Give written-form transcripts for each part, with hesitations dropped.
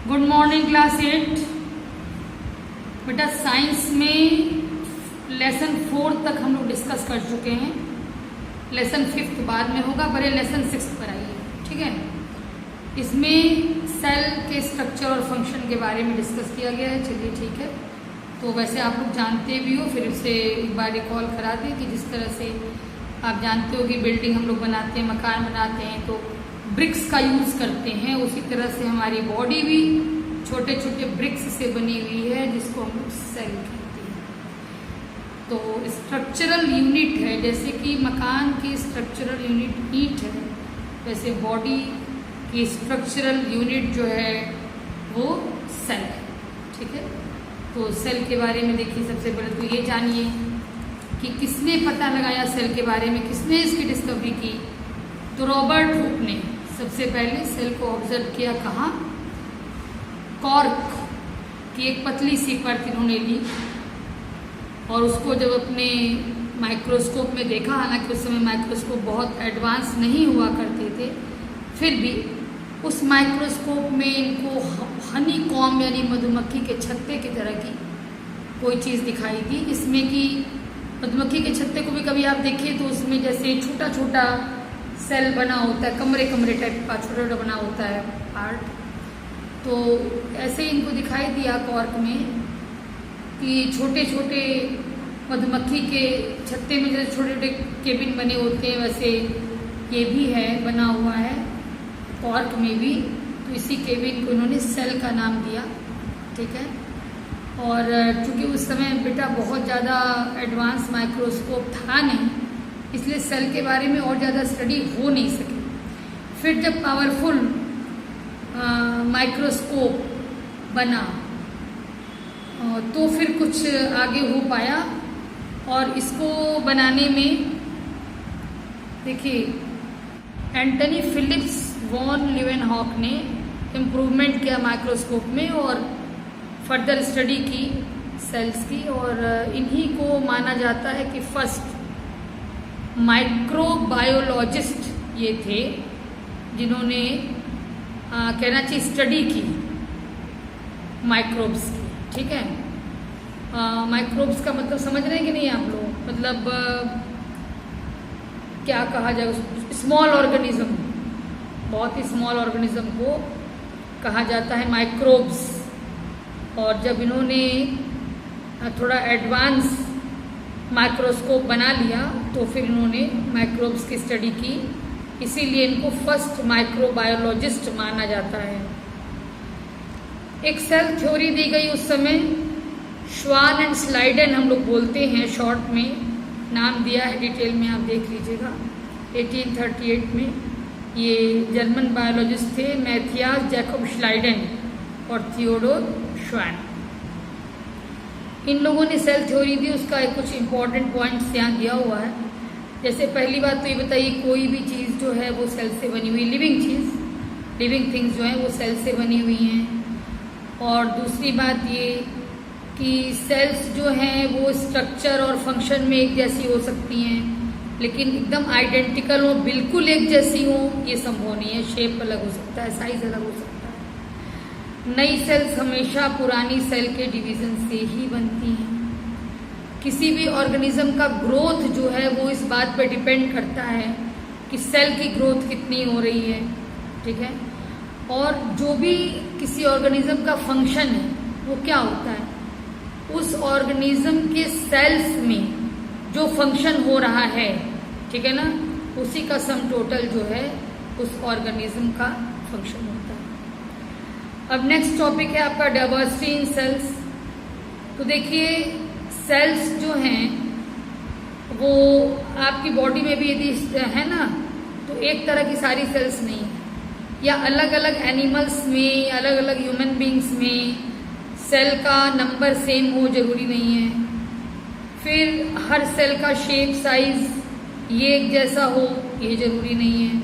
Good morning class 8। बेटा science में lesson 4 तक हम लोग डिस्कस कर चुके हैं। लेसन 5 बाद में होगा, पहले लेसन 6 पर आइए, ठीक है। इसमें सेल के स्ट्रक्चर और फंक्शन के बारे में डिस्कस किया गया है। चलिए ठीक है, तो वैसे आप लोग जानते भी हो, फिर से एक बार रिकॉल करा दें कि जिस तरह से आप जानते हो कि बिल्डिंग हम लोग बनाते हैं, मकान बनाते हैं तो ब्रिक्स का यूज़ करते हैं, उसी तरह से हमारी बॉडी भी छोटे छोटे ब्रिक्स से बनी हुई है जिसको हम लोग सेल कहते हैं। तो स्ट्रक्चरल यूनिट है, जैसे कि मकान की स्ट्रक्चरल यूनिट ईंट है, वैसे बॉडी की स्ट्रक्चरल यूनिट जो है वो सेल है, ठीक है। तो सेल के बारे में देखिए, सबसे पहले तो ये जानिए कि किसने पता लगाया सेल के बारे में, किसने इसकी डिस्कवरी की। तो रॉबर्ट हुक ने सबसे पहले सेल को ऑब्जर्व किया। कहाँ? कॉर्क की एक पतली सी परत इन्होंने ली और उसको जब अपने माइक्रोस्कोप में देखा, हालांकि उस समय माइक्रोस्कोप बहुत एडवांस नहीं हुआ करते थे, फिर भी उस माइक्रोस्कोप में इनको हनी कॉम्ब यानी मधुमक्खी के छत्ते की तरह की कोई चीज़ दिखाई दी, जिसमें कि मधुमक्खी के छत्ते को भी कभी आप देखिए तो उसमें जैसे छोटा छोटा सेल बना होता है, कमरे कमरे टाइप का छोटा छोटा बना होता है पार्ट। तो ऐसे ही इनको दिखाई दिया कॉर्क में कि छोटे छोटे मधुमक्खी के छत्ते में जैसे छोटे छोटे केबिन बने होते हैं, वैसे ये भी है, बना हुआ है कॉर्क में भी। तो इसी केबिन को इन्होंने सेल का नाम दिया, ठीक है। और चूँकि उस समय बेटा बहुत ज़्यादा एडवांस माइक्रोस्कोप था नहीं, इसलिए सेल के बारे में और ज़्यादा स्टडी हो नहीं सकी। फिर जब पावरफुल माइक्रोस्कोप बना तो फिर कुछ आगे हो पाया, और इसको बनाने में देखिए एंटनी फिलिप्स वॉन लीवेनहॉक ने इम्प्रूवमेंट किया माइक्रोस्कोप में और फर्दर स्टडी की सेल्स की। और इन्हीं को माना जाता है कि फर्स्ट माइक्रोबायोलॉजिस्ट ये थे जिन्होंने कहना चाहिए स्टडी की माइक्रोब्स की, ठीक है। माइक्रोब्स का मतलब समझ रहे हैं कि नहीं आप लोग? मतलब क्या कहा जाए, स्मॉल ऑर्गेनिज्म, बहुत ही स्मॉल ऑर्गेनिज्म को कहा जाता है माइक्रोब्स। और जब इन्होंने थोड़ा एडवांस माइक्रोस्कोप बना लिया तो फिर इन्होंने माइक्रोब्स की स्टडी की, इसीलिए इनको फर्स्ट माइक्रोबायोलॉजिस्ट माना जाता है। एक सेल थ्योरी दी गई उस समय, श्वान एंड स्लाइडन हम लोग बोलते हैं, शॉर्ट में नाम दिया है, डिटेल में आप देख लीजिएगा। 1838 में ये जर्मन बायोलॉजिस्ट थे, मैथियास जैकब स्लाइडन और थियोडोर श्वान। इन लोगों ने सेल थ्योरी दी, उसका एक कुछ इंपॉर्टेंट पॉइंट्स यहाँ दिया हुआ है। जैसे पहली बात तो ये बताइए, कोई भी चीज़ जो है वो सेल से बनी हुई, लिविंग चीज़, लिविंग थिंग्स जो हैं वो सेल से बनी हुई हैं। और दूसरी बात ये कि सेल्स जो हैं वो स्ट्रक्चर और फंक्शन में एक जैसी हो सकती हैं, लेकिन एकदम आइडेंटिकल हो, बिल्कुल एक जैसी हो, ये संभव नहीं है। शेप अलग हो सकता है, साइज अलग हो सकता है। नई सेल्स हमेशा पुरानी सेल के डिवीज़न से ही बनती हैं। किसी भी ऑर्गेनिज्म का ग्रोथ जो है वो इस बात पर डिपेंड करता है कि सेल की ग्रोथ कितनी हो रही है, ठीक है। और जो भी किसी ऑर्गेनिज्म का फंक्शन है वो क्या होता है, उस ऑर्गेनिज्म के सेल्स में जो फंक्शन हो रहा है, ठीक है ना, उसी का सम टोटल जो है उस ऑर्गेनिज्म का फंक्शन होता है। अब नेक्स्ट टॉपिक है आपका डाइवर्सिटी इन सेल्स। तो देखिए सेल्स जो हैं वो आपकी बॉडी में भी यदि है ना, तो एक तरह की सारी सेल्स नहीं है, या अलग अलग एनिमल्स में, अलग अलग ह्यूमन बींग्स में सेल का नंबर सेम हो जरूरी नहीं है। फिर हर सेल का शेप, साइज ये एक जैसा हो ये जरूरी नहीं है।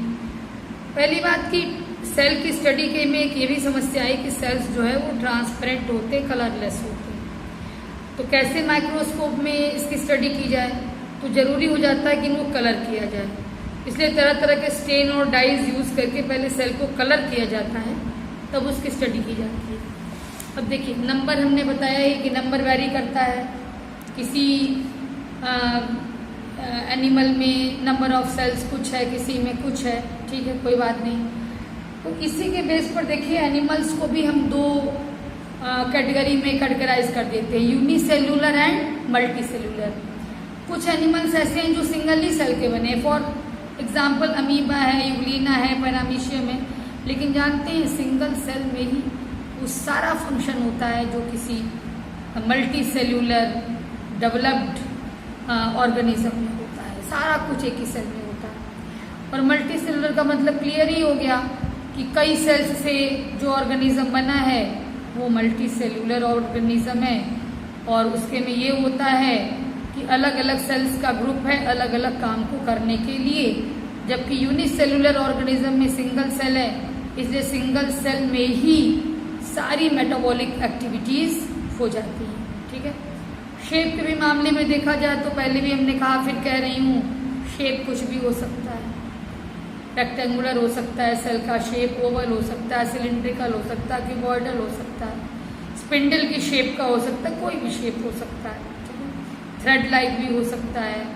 पहली बात कि सेल की स्टडी के में एक ये भी समस्या है कि सेल्स जो है वो ट्रांसपेरेंट होते, कलरलेस होते। तो कैसे माइक्रोस्कोप में इसकी स्टडी की जाए, तो ज़रूरी हो जाता है कि इनको कलर किया जाए। इसलिए तरह तरह के स्टेन और डाइज यूज़ करके पहले सेल को कलर किया जाता है, तब उसकी स्टडी की जाती है। अब देखिए नंबर हमने बताया है कि नंबर वैरी करता है, किसी एनिमल में नंबर ऑफ सेल्स कुछ है, किसी में कुछ है, ठीक है, कोई बात नहीं। तो इसी के बेस पर देखिए एनिमल्स को भी हम दो कैटेगरी में कैटेगराइज कर देते हैं, यूनिसेल्यूलर एंड मल्टी सेल्यूलर। कुछ एनिमल्स ऐसे हैं जो सिंगल ही सेल के बने, फॉर एग्जाम्पल अमीबा है, यूग्लिना है, पैरामीशियम है, लेकिन जानते हैं सिंगल सेल में ही वो सारा फंक्शन होता है जो किसी मल्टी सेल्यूलर डेवलप्ड ऑर्गेनिज्म में होता है, सारा कुछ एक ही सेल में होता है। और मल्टी सेल्यूलर का मतलब क्लियर ही हो गया कि कई सेल्स से जो ऑर्गेनिज्म बना है वो मल्टी सेल्यूलर ऑर्गेनिज्म है, और उसके में ये होता है कि अलग अलग सेल्स का ग्रुप है अलग अलग काम को करने के लिए, जबकि यूनिसेल्यूलर ऑर्गेनिज्म में सिंगल सेल है, इसलिए सिंगल सेल में ही सारी मेटाबॉलिक एक्टिविटीज हो जाती हैं, ठीक है। शेप के भी मामले में देखा जाए तो पहले भी हमने कहा, फिर कह रही हूँ, शेप कुछ भी हो सकता है, रेक्टेंगुलर हो सकता है सेल का शेप, ओवल हो सकता है, सिलिंड्रिकल हो सकता है, क्यूबॉइडल हो सकता है, स्पिंडल की शेप का हो सकता है, कोई भी शेप हो सकता है, थ्रेड लाइक भी हो सकता है,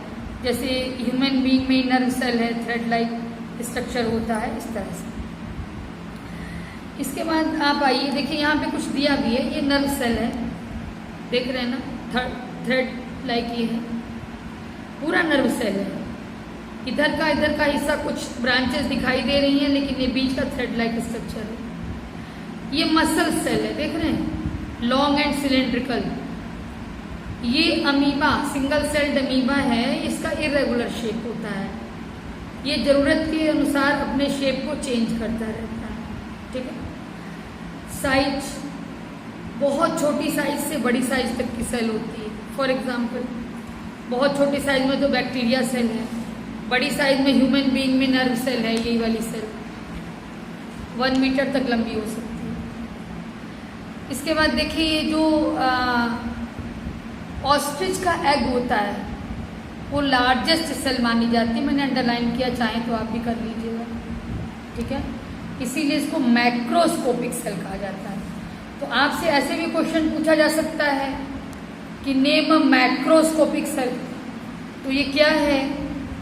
जैसे ह्यूमन बीइंग में नर्व सेल है, थ्रेड लाइक स्ट्रक्चर होता है, इस तरह से। इसके बाद आप आइए, देखिए यहाँ पे कुछ दिया भी है, ये नर्व सेल है, देख रहे हैं ना, थ्रेड लाइक ये है, पूरा नर्व सेल है। इधर का हिस्सा कुछ ब्रांचेस दिखाई दे रही हैं, लेकिन ये बीच का थ्रेड लाइक स्ट्रक्चर है। ये मसल सेल है, देख रहे हैं, लॉन्ग एंड सिलेंड्रिकल। ये अमीबा, सिंगल सेल्ड अमीबा है, इसका इरेगुलर शेप होता है, ये जरूरत के अनुसार अपने शेप को चेंज करता रहता है, ठीक है। साइज, बहुत छोटी साइज से बड़ी साइज तक की सेल होती है। फॉर एग्जाम्पल बहुत छोटी साइज में तो बैक्टीरिया सेल है, बड़ी साइज में ह्यूमन बीइंग में नर्व सेल है, यही वाली सेल 1 मीटर तक लंबी हो सकती है। इसके बाद देखिए ये जो ऑस्ट्रिच का एग होता है वो लार्जेस्ट सेल मानी जाती है, मैंने अंडरलाइन किया, चाहें तो आप भी कर लीजिएगा, ठीक है। इसीलिए इसको मैक्रोस्कोपिक सेल कहा जाता है। तो आपसे ऐसे भी क्वेश्चन पूछा जा सकता है कि नेम अ मैक्रोस्कोपिक सेल, तो ये क्या है,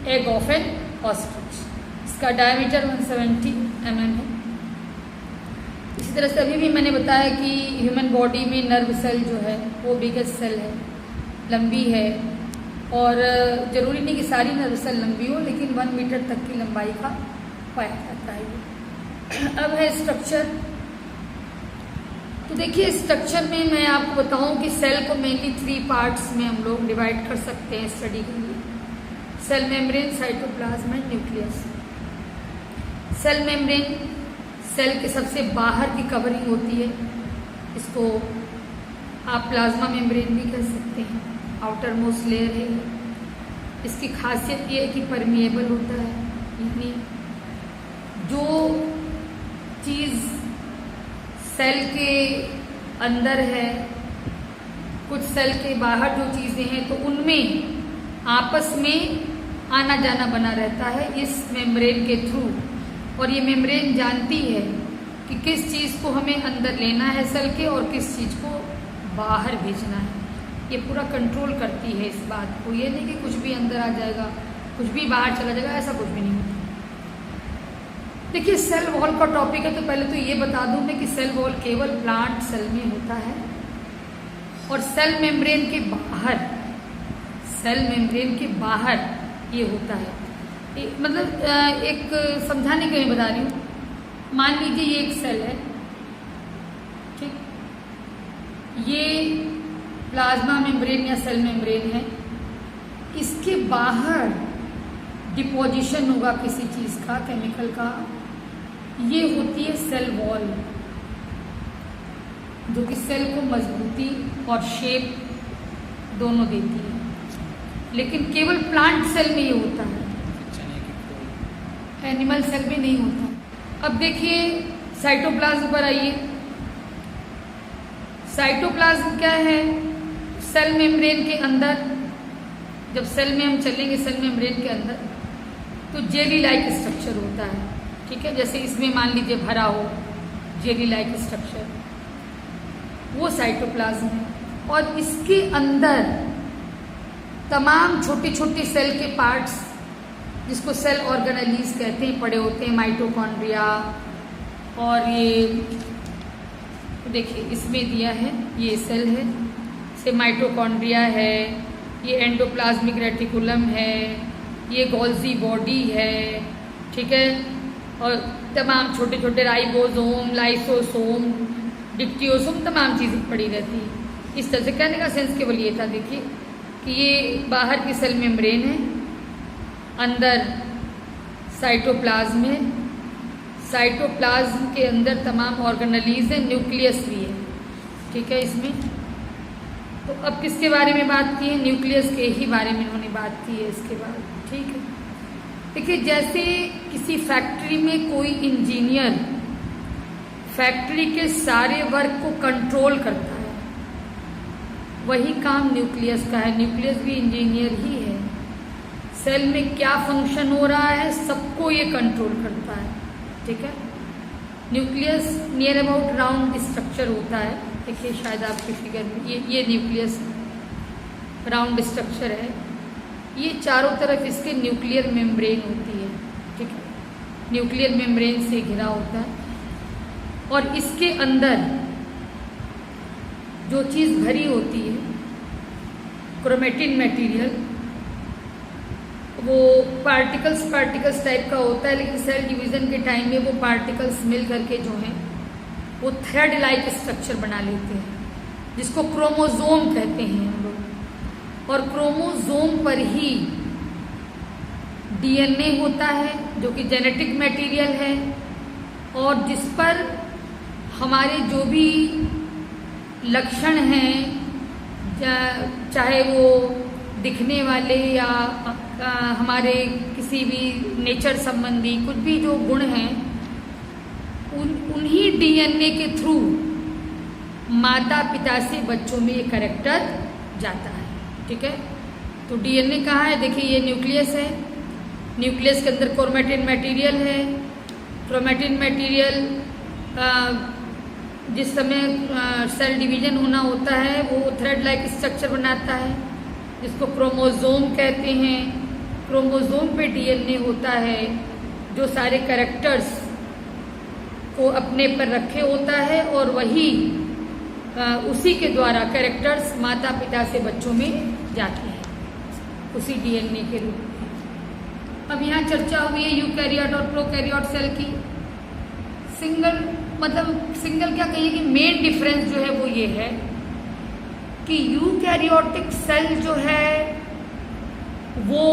एग ऑफ एन ऑस्ट्रिच, इसका डायमीटर 170 mm है। इसी तरह से अभी भी मैंने बताया कि ह्यूमन बॉडी में नर्व सेल जो है वो बिगेस्ट सेल है, लंबी है, और ज़रूरी नहीं कि सारी नर्व सेल लंबी हो, लेकिन 1 मीटर तक की लंबाई का पाया जाता है। अब है स्ट्रक्चर। तो देखिए स्ट्रक्चर में मैं आपको बताऊं कि सेल को मेनली 3 पार्ट्स में हम लोग डिवाइड कर सकते हैं स्टडी के लिए, cell membrane, cytoplasm and nucleus. Cell membrane cell के सबसे बाहर की कवरिंग होती है, इसको आप प्लाज्मा मेम्ब्रेन भी कह सकते हैं, आउटर मोस्ट लेयर है। इसकी खासियत ये है कि परमिएबल होता है, यानी जो चीज़ सेल के अंदर है, कुछ सेल के बाहर जो चीज़ें हैं, तो उनमें आपस में आना जाना बना रहता है इस मेम्ब्रेन के थ्रू, और ये मेम्ब्रेन जानती है कि किस चीज़ को हमें अंदर लेना है सेल के और किस चीज़ को बाहर भेजना है। ये पूरा कंट्रोल करती है इस बात को, ये नहीं कि कुछ भी अंदर आ जाएगा कुछ भी बाहर चला जाएगा, ऐसा कुछ भी नहीं होता। देखिए सेल वॉल का टॉपिक है, तो पहले तो ये बता दूं मैं कि सेल वॉल केवल प्लांट सेल में होता है, और सेल मेम्ब्रेन के बाहर, सेल मेम्ब्रेन के बाहर ये होता है। मतलब एक समझाने के लिए बता रही हूँ, मान लीजिए ये एक सेल है, ठीक, ये प्लाज्मा मेम्ब्रेन या सेल मेम्ब्रेन है, इसके बाहर डिपोजिशन होगा किसी चीज़ का, केमिकल का, ये होती है सेल वॉल, जो कि सेल को मजबूती और शेप दोनों देती है, लेकिन केवल प्लांट सेल में ये होता है, एनिमल सेल में नहीं होता। अब देखिए साइटोप्लाज्म पर आइए। साइटोप्लाज्म क्या है, सेल मेम्ब्रेन के अंदर, जब सेल में हम चलेंगे सेल मेम्ब्रेन के अंदर, तो जेली लाइक स्ट्रक्चर होता है, ठीक है। जैसे इसमें मान लीजिए भरा हो जेली लाइक स्ट्रक्चर, वो साइटोप्लाज्म है। और इसके अंदर तमाम छोटे छोटे सेल के पार्ट्स, जिसको सेल ऑर्गेनेलीज कहते हैं, पड़े होते हैं। माइटोकॉन्ड्रिया, और ये देखिए इसमें दिया है, ये सेल है, से माइटोकॉन्ड्रिया है, ये एंडोप्लाज्मिक रेटिकुलम है, ये गोल्जी बॉडी है, ठीक है। और तमाम छोटे छोटे राइबोसोम, लाइसोसोम, डिप्टियोसोम, तमाम चीज़ें पड़ी रहती है। इस तरह से कहने का सेंस केवल ये था, देखिए कि ये बाहर की सेल मेम्ब्रेन है, अंदर साइटोप्लाज्म है, साइटोप्लाज्म के अंदर तमाम ऑर्गेनेलीज है, न्यूक्लियस भी है, ठीक है इसमें। तो अब किसके बारे में बात की है? न्यूक्लियस के ही बारे में इन्होंने बात की है इसके बाद, ठीक है। देखिए जैसे किसी फैक्ट्री में कोई इंजीनियर फैक्ट्री के सारे वर्क को कंट्रोल करता है, वही काम न्यूक्लियस का है। न्यूक्लियस भी इंजीनियर ही है। सेल में क्या फंक्शन हो रहा है सबको ये कंट्रोल करता है, ठीक है। Nucleus near about round structure होता है, देखिए शायद आपके फिगर में ये न्यूक्लियस राउंड स्ट्रक्चर है। ये चारों तरफ इसके न्यूक्लियर मेम्ब्रेन होती है, ठीक है, न्यूक्लियर मेम्ब्रेन से घिरा होता है। और इसके अंदर जो चीज़ भरी होती है, क्रोमेटिन मटेरियल, वो पार्टिकल्स टाइप का होता है, लेकिन सेल डिवीजन के टाइम में वो पार्टिकल्स मिल करके जो हैं वो थ्रेड लाइक स्ट्रक्चर बना लेते हैं, जिसको क्रोमोसोम कहते हैं हम लोग। और क्रोमोसोम पर ही डीएनए होता है, जो कि जेनेटिक मटेरियल है, और जिस पर हमारे जो भी लक्षण हैं, चाहे वो दिखने वाले या हमारे किसी भी नेचर संबंधी कुछ भी जो गुण हैं, उन्हीं डीएनए के थ्रू माता पिता से बच्चों में ये कैरेक्टर जाता है, ठीक है। तो डीएनए कहाँ है? देखिए ये न्यूक्लियस है, न्यूक्लियस के अंदर क्रोमेटिन मटेरियल है। क्रोमेटिन मटेरियल जिस समय सेल डिवीजन होना होता है वो थ्रेड लाइक स्ट्रक्चर बनाता है, जिसको क्रोमोसोम कहते हैं। क्रोमोसोम पे डीएनए होता है, जो सारे कैरेक्टर्स को अपने पर रखे होता है, और वही उसी के द्वारा कैरेक्टर्स माता पिता से बच्चों में जाते हैं, उसी डीएनए के रूप में। अब यहाँ चर्चा हुई है यूकैरियोट और प्रोकैरियोट सेल की। सिंगल क्या कहिए कि मेन डिफरेंस जो है वो ये है कि यूकैरियोटिक सेल जो है वो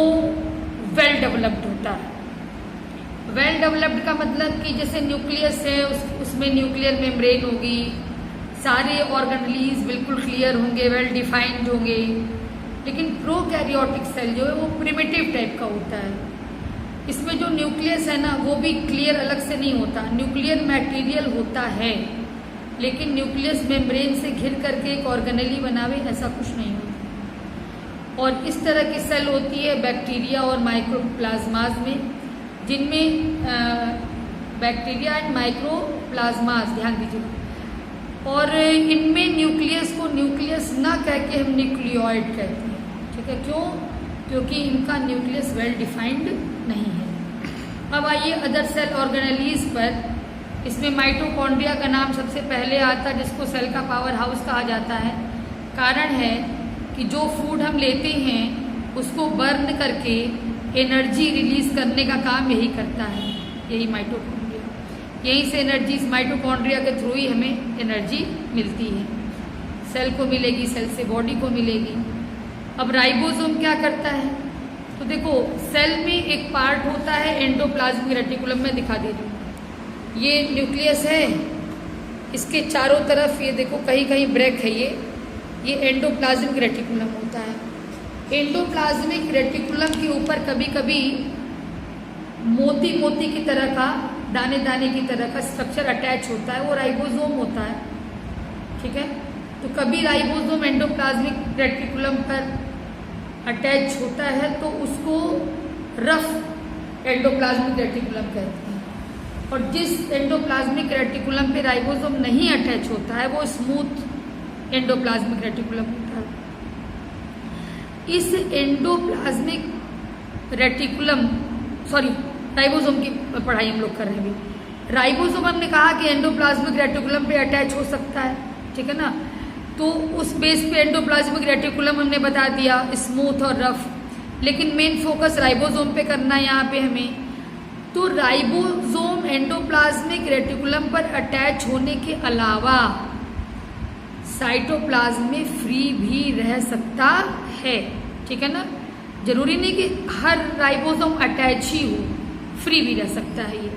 वेल डेवलप्ड होता है। वेल डेवलप्ड का मतलब कि जैसे न्यूक्लियस है, उसमें न्यूक्लियर मेम्ब्रेन होगी, सारे ऑर्गेनेलीज बिल्कुल क्लियर होंगे, वेल डिफाइंड होंगे। लेकिन प्रोकैरियोटिक सेल जो है वो प्रिमिटिव टाइप का होता है। इसमें जो न्यूक्लियस है ना वो भी क्लियर अलग से नहीं होता, न्यूक्लियर मटेरियल होता है, लेकिन न्यूक्लियस मेम्ब्रेन से घिर करके एक ऑर्गेनेली बनावे ऐसा कुछ नहीं होता। और इस तरह की सेल होती है बैक्टीरिया और माइक्रोप्लाज्माज में, जिनमें बैक्टीरिया एंड माइक्रोप्लाज्माज, ध्यान दीजिए। और इनमें न्यूक्लियस को न्यूक्लियस ना कह के हम न्यूक्लियोइड कहते हैं, ठीक है। क्यों? क्योंकि इनका न्यूक्लियस वेल डिफाइंड नहीं है। अब आइए अदर सेल ऑर्गेनेलीज पर। इसमें माइटोकॉन्ड्रिया का नाम सबसे पहले आता है, जिसको सेल का पावर हाउस कहा जाता है। कारण है कि जो फूड हम लेते हैं उसको बर्न करके एनर्जी रिलीज करने का काम यही करता है, यही माइटोकॉन्ड्रिया। यहीं से एनर्जी माइटोकॉन्ड्रिया के थ्रू ही हमें एनर्जी मिलती है, सेल को मिलेगी, सेल से बॉडी को मिलेगी। अब राइबोसोम क्या करता है? तो देखो सेल में एक पार्ट होता है एंडोप्लाज्मिक रेटिकुलम में, दिखा दे रही हूँ। ये न्यूक्लियस है, इसके चारों तरफ ये देखो कहीं कहीं ब्रेक है, ये एंडोप्लाज्मिक रेटिकुलम होता है। एंडोप्लाज्मिक रेटिकुलम के ऊपर कभी कभी मोती मोती की तरह का, दाने दाने की तरह का स्ट्रक्चर अटैच होता है, वो राइबोसोम होता है, ठीक है। तो कभी राइबोसोम एंडोप्लाज्मिक रेटिकुलम पर अटैच होता है तो उसको रफ एंडोप्लाज्मिक रेटिकुलम कहते हैं। और जिस एंडोप्लाज्मिक रेटिकुलम पे राइबोसोम नहीं अटैच होता है वो स्मूथ एंडोप्लाज्मिक रेटिकुलम होता है। इस एंडोप्लाज्मिक रेटिकुलम राइबोसोम की पढ़ाई हम लोग कर रहे हैं अभी। राइबोसोम हमने कहा कि एंडोप्लाज्मिक रेटिकुलम पे अटैच हो सकता है, ठीक है ना। तो उस बेस पे एंडोप्लाज्मिक रेटिकुलम हमने बता दिया स्मूथ और रफ, लेकिन मेन फोकस राइबोसोम पे करना है यहाँ पे हमें। तो राइबोसोम एंडोप्लाज्मिक रेटिकुलम पर अटैच होने के अलावा साइटोप्लाज्म में फ्री भी रह सकता है, ठीक है ना। जरूरी नहीं कि हर राइबोसोम अटैच ही हो, फ्री भी रह सकता है ये।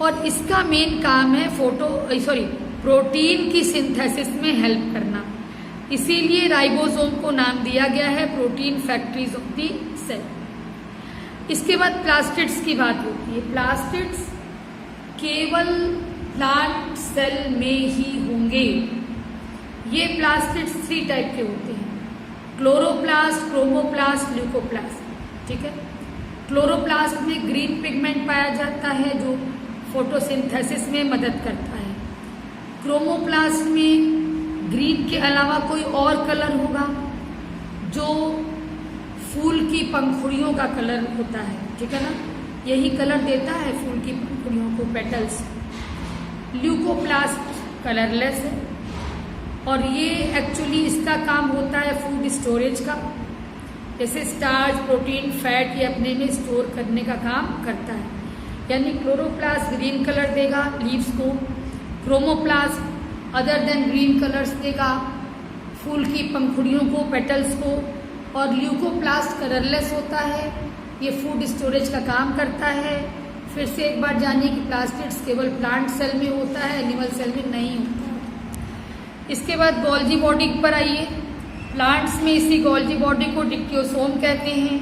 और इसका मेन काम है प्रोटीन की सिंथेसिस में हेल्प करना, इसीलिए राइबोसोम को नाम दिया गया है protein factories of the cell. इसके बाद प्लास्टिड्स की बात होती है। प्लास्टिड्स केवल प्लांट सेल में ही होंगे। ये प्लास्टिड्स 3 टाइप के होते हैं, क्लोरोप्लास्ट, क्रोमोप्लास्ट, ल्यूकोप्लास्ट, ठीक है। क्लोरोप्लास्ट में ग्रीन पिगमेंट पाया जाता है जो फोटोसिंथेसिस में मदद करता है। क्रोमोप्लास्ट में ग्रीन के अलावा कोई और कलर होगा जो फूल की पंखुड़ियों का कलर होता है, ठीक है ना। यही कलर देता है फूल की पंखुड़ियों को, पेटल्स। ल्यूकोप्लास्ट कलरलेस है और ये एक्चुअली इसका काम होता है फूड स्टोरेज का, जैसे स्टार्च, प्रोटीन, फैट ये अपने में स्टोर करने का काम करता है। यानी क्लोरोप्लास्ट ग्रीन कलर देगा लीव्स को, chromoplast other than green colours देगा फूल की पंखुड़ियों को, पेटल्स को, और ल्यूकोप्लास्ट कलरलेस होता है, ये फूड स्टोरेज का काम करता है। फिर से एक बार जानिए कि प्लास्टिड्स केवल प्लांट सेल में होता है, एनिमल सेल में नहीं होता है। इसके बाद गोल्जी बॉडी पर आइए। प्लांट्स में इसी गोल्जी बॉडी को डिक्टियोसोम कहते हैं।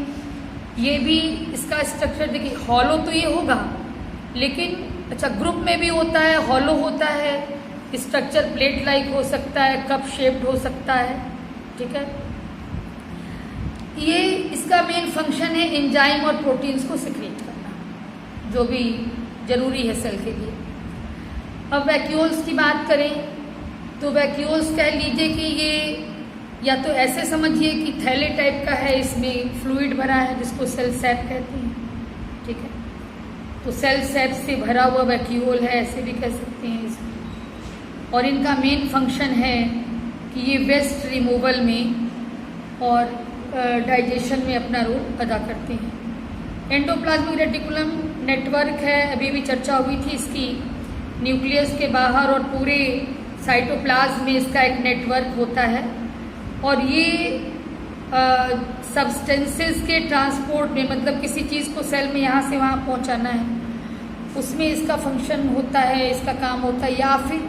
ये भी इसका स्ट्रक्चर देखिए, हॉलो तो ये होगा लेकिन अच्छा ग्रुप में भी होता है, हॉलो होता है, स्ट्रक्चर प्लेट लाइक हो सकता है, कप शेप्ड हो सकता है, ठीक है। ये इसका मेन फंक्शन है एंजाइम और प्रोटीन्स को सिक्रीट करना, जो भी जरूरी है सेल के लिए। अब वैक्यूल्स की बात करें तो वैक्यूल्स कह लीजिए कि ये या तो ऐसे समझिए कि थैले टाइप का है, इसमें फ्लूइड भरा है जिसको सेल सैप कहते हैं, ठीक है। तो सेल सैप से भरा हुआ वैक्यूल है, ऐसे भी कह सकते हैं इसमें। और इनका मेन फंक्शन है कि ये वेस्ट रिमूवल में और डाइजेशन में अपना रोल अदा करते हैं। एंडोप्लाज्मिक रेटिकुलम नेटवर्क है, अभी भी चर्चा हुई थी इसकी। न्यूक्लियस के बाहर और पूरे साइटोप्लाज्म में इसका एक नेटवर्क होता है और ये सब्सटेंसेस के ट्रांसपोर्ट में, मतलब किसी चीज़ को सेल में यहाँ से वहाँ पहुँचाना है, उसमें इसका फंक्शन होता है, इसका काम होता है। या फिर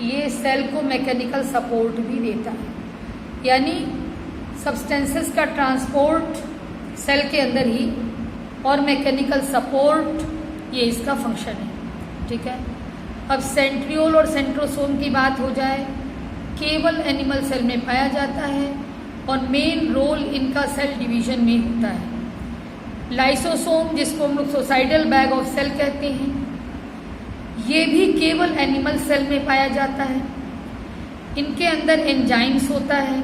ये सेल को मैकेनिकल सपोर्ट भी देता है, यानी सब्सटेंसेस का ट्रांसपोर्ट सेल के अंदर ही और मैकेनिकल सपोर्ट, ये इसका फंक्शन है, ठीक है। अब सेंट्रियोल और सेंट्रोसोम की बात हो जाए, केवल एनिमल सेल में पाया जाता है और मेन रोल इनका सेल डिवीजन में होता है। लाइसोसोम, जिसको हम लोग सोसाइडल बैग ऑफ सेल कहते हैं, ये भी केवल एनिमल सेल में पाया जाता है। इनके अंदर एंजाइम्स होता है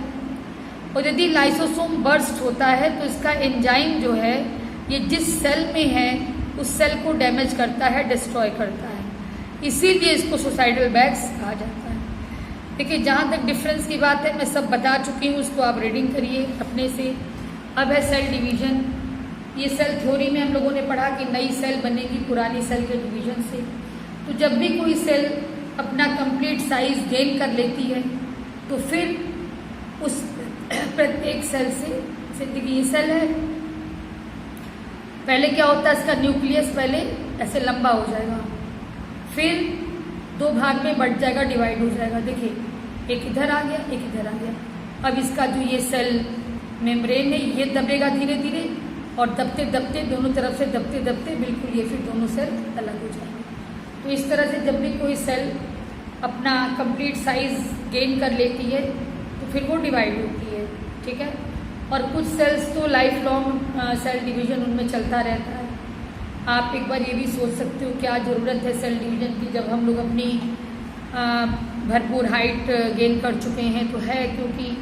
और यदि लाइसोसोम बर्स्ट होता है तो इसका एंजाइम जो है ये जिस सेल में है उस सेल को डैमेज करता है, डिस्ट्रॉय करता है, इसीलिए इसको सोसाइडल बैग्स कहा जाता है। देखिए, जहाँ तक डिफरेंस की बात है मैं सब बता चुकी हूँ, उसको आप रीडिंग करिए अपने से। अब है सेल डिवीजन। ये सेल थ्योरी में हम लोगों ने पढ़ा कि नई सेल बनेगी पुरानी सेल के डिवीजन से। तो जब भी कोई सेल अपना कंप्लीट साइज गेन कर लेती है तो फिर उस प्रत्येक सेल से देखिए ये सेल है, पहले क्या होता है, इसका न्यूक्लियस पहले ऐसे लंबा हो जाएगा, फिर 2 भाग में बट जाएगा, डिवाइड हो जाएगा। देखिए, एक इधर आ गया, एक इधर आ गया। अब इसका जो ये सेल मेम्ब्रेन है ये दबेगा धीरे धीरे, और दबते दबते दोनों तरफ से दबते दबते बिल्कुल ये फिर दोनों सेल अलग हो जाएंगे। तो इस तरह से जब भी कोई सेल अपना कंप्लीट साइज गेन कर लेती है तो फिर वो डिवाइड होती है, ठीक है। और कुछ सेल्स तो लाइफ लॉन्ग सेल डिवीजन उनमें चलता रहता है। आप एक बार ये भी सोच सकते हो क्या ज़रूरत है सेल डिवीजन की, जब हम लोग अपनी भरपूर हाइट गेन कर चुके हैं। तो है क्योंकि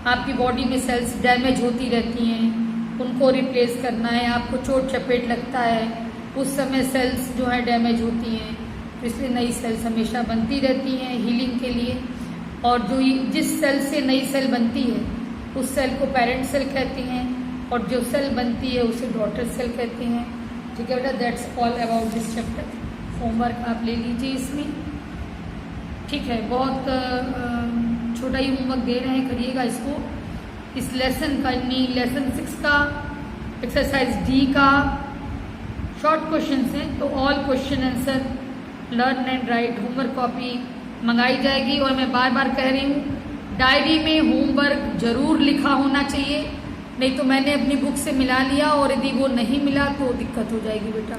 आपकी बॉडी में सेल्स डैमेज होती रहती हैं, उनको रिप्लेस करना है, आपको चोट चपेट लगता है, उस समय सेल्स जो है डैमेज होती हैं, तो इसलिए नई सेल्स हमेशा बनती रहती हैं हीलिंग के लिए। और जो जिस सेल से नई सेल बनती है उस सेल को पेरेंट सेल कहते हैं, और जो सेल बनती है उसे डॉटर सेल कहते हैं। ठीक है बेटा, that's all about this chapter. Homework आप ले लीजिए इसमें, ठीक है। बहुत छोटा ही होमवर्क दे रहे हैं, करिएगा इसको। इस लेसन का लेसन 6 का एक्सरसाइज डी का शॉर्ट क्वेश्चन हैं, तो all question answer learn and right homework copy मंगाई जाएगी। और मैं बार बार कह रही हूँ, डायरी में होमवर्क जरूर लिखा होना चाहिए, नहीं तो मैंने अपनी बुक से मिला लिया और यदि वो नहीं मिला तो दिक्कत हो जाएगी बेटा।